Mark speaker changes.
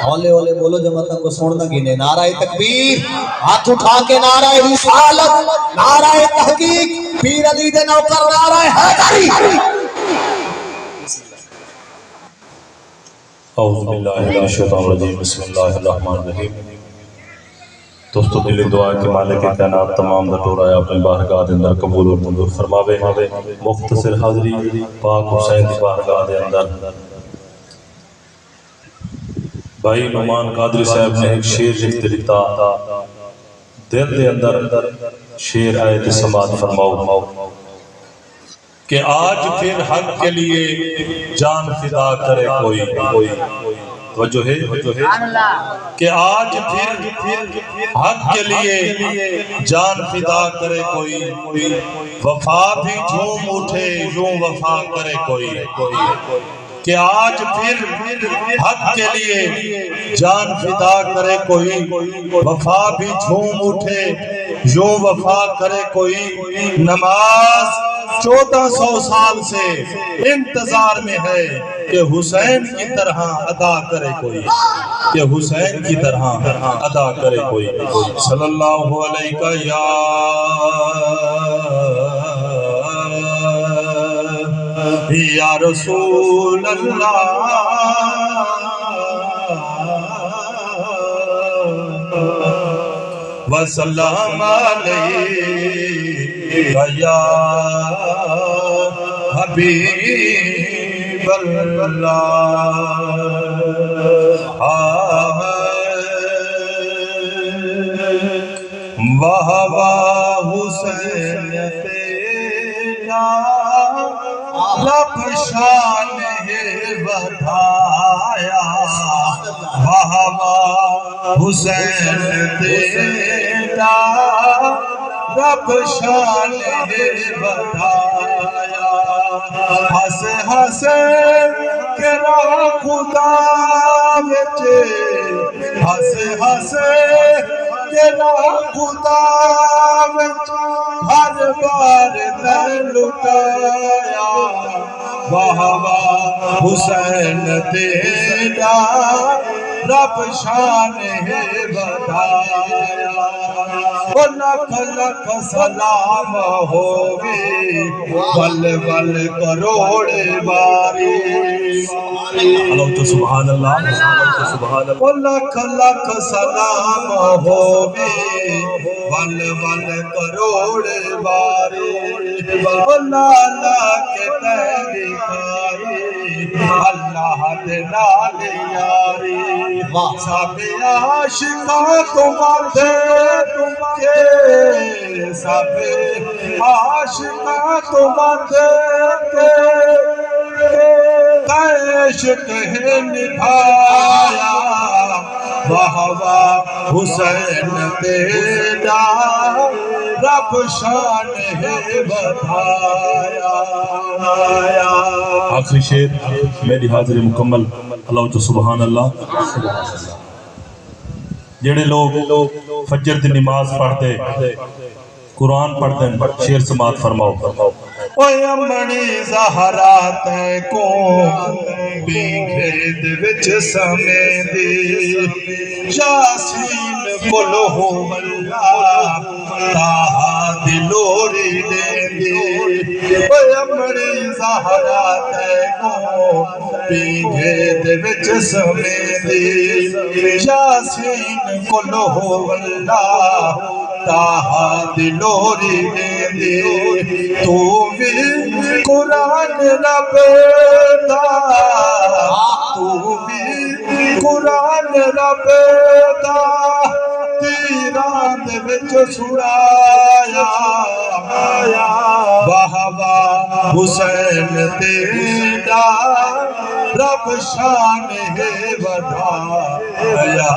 Speaker 1: اولے اولے بولو جماعتوں کو سننا گینے نعرہ تکبیر ہاتھ اٹھا کے نعرہ رسالت نعرہ تحقیق پیر علی دے نوکر نعرہ حیدری
Speaker 2: اعوذ باللہ من الشیطان الرجیم بسم اللہ الرحمن الرحیم دوستو دلی دعا کے مالک کائنات تمام دا ٹورایا اپنی بارگاہ دے اندر قبول و منظور فرماوے مختصر حاضری پاک حسین دی بارگاہ دے اندر بھائی نعمان قادری صاحب نے ایک شعر لکھ دیتا دل دے اندر شعر آئے تے سماعت فرماؤ کہ آج پھر حق کے لیے جان فدا کرے کوئی توجہ ہے کہ آج پھر حق کے لیے جان فدا کرے کوئی وفا بھی جھوم اٹھے یوں وفا کرے کوئی کہ آج پھر حق کے لیے جان فدا کرے کوئی وفا بھی جھوم اٹھے یوں وفا کرے کوئی نماز 1400 سال سے انتظار میں ہے کہ حسین کی طرح ادا کرے کوئی کہ حسین کی طرح ادا کرے کوئی صلی اللہ علیہ یا رسول اللہ وسلام علیہ یا حبیب اللہ واہ حسین تیرا رب شان بڑھایا واہ حسین تیرا رب شان بڑھایا ہس ہس کرا خدا وچ ہس ہس کرا خدا وچ ہر بار در لٹایا واہ واہ حسین تیرا رب شان بڑھایا لکھ لکھ سلام ہووے بل بل کروڑ باری اللہ تو سبحان اللہ لکھ لکھ سلام ہووے بل بل کروڑ باری لالا کے تیری کاری اللہ دے نال یاری سب عاشقاں تو ماتھے کے سب عاشقاں تو ماتھے کے عشق ہے نبھایا واہ واہ حسین تیرا رب شان ہے بڑھایا آخری شعر میری حاضری مکمل اللہ تو سبحان اللہ جڑے لوگ فجر دی نماز پڑھتے قرآن پڑھتے ہیں شعر سماعت فرماؤ اوے امنی زہرا تے کو بینگھے دے وچ سمیندی یاسین بولو ہو اللہ تاہا دلوری دیندی اوے امنی زہرا تے کو بینگھے دے وچ سمیندی یاسین بولو ہو اللہ تاہا دلوری دیندی تو بھی قرآن رب دا تو بھی قرآن رب دا تیران دے وچ سڑایا واہ واہ حسین تیرا رب شان ہے بڑھایا